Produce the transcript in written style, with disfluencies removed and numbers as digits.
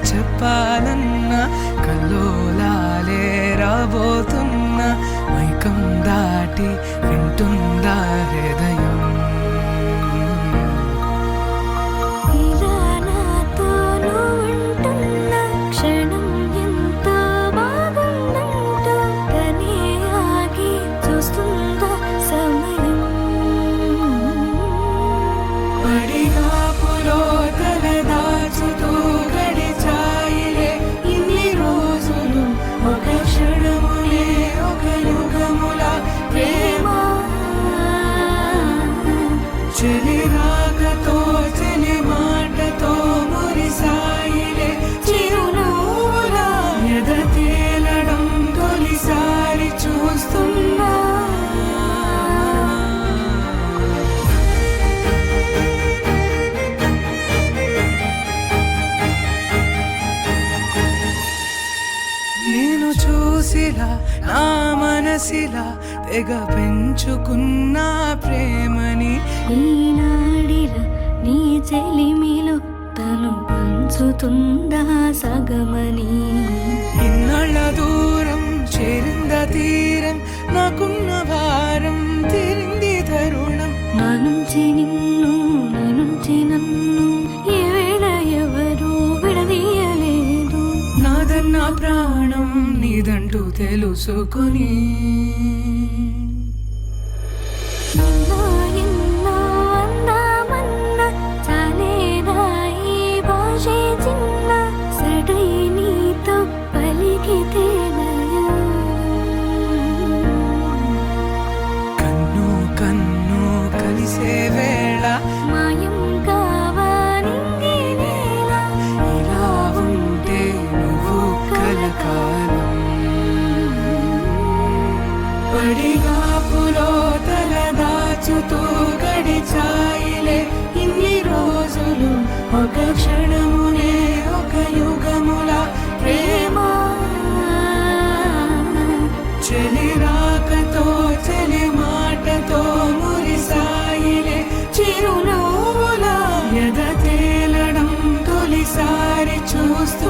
చెప్పాలన్నా కల్లోలాలే రాబోతున్నా మైకం దాటి వింటుందా హృదయం చెలి రాగతో చెలి మాటతో మురిసాయిలే చిరునవ్వులా ఎద తేలడం తొలిసారి చూస్తున్నా నేను చూసిలా నా మనసిలా తెగ పెంచుకున్న ప్రేమని ఈనాడిలా నీ చెలిమిలో తను పంచుతుందా సగమని ఇన్నాళ్ళ దూరం చేరింద తీరం నాకున్న భారం తీరింది తరుణం నా నుంచి నిన్ను నీ నుంచి నన్ను ఏ వేళ ఎవరు విడదీయలేదు నాదన్న ప్రాణం నీదంటూ తెలుసుకుని కన్ను కన్ను కలిసే వేళ మాయం కావాలింది వేళ ఇలా ఉంటే నువ్వు కలకాలం పడిగాపులో తల దాచుతూ గడిచాయిలే ఇన్ని రోజులు ఒక క్షణమునే ఒక యుగముల ప్రేమ చెలి రాకతో చెలి మాటతో మురిసాయిలే చిరునవ్వులా ఎద తేలడం తొలిసారి చూస్తూ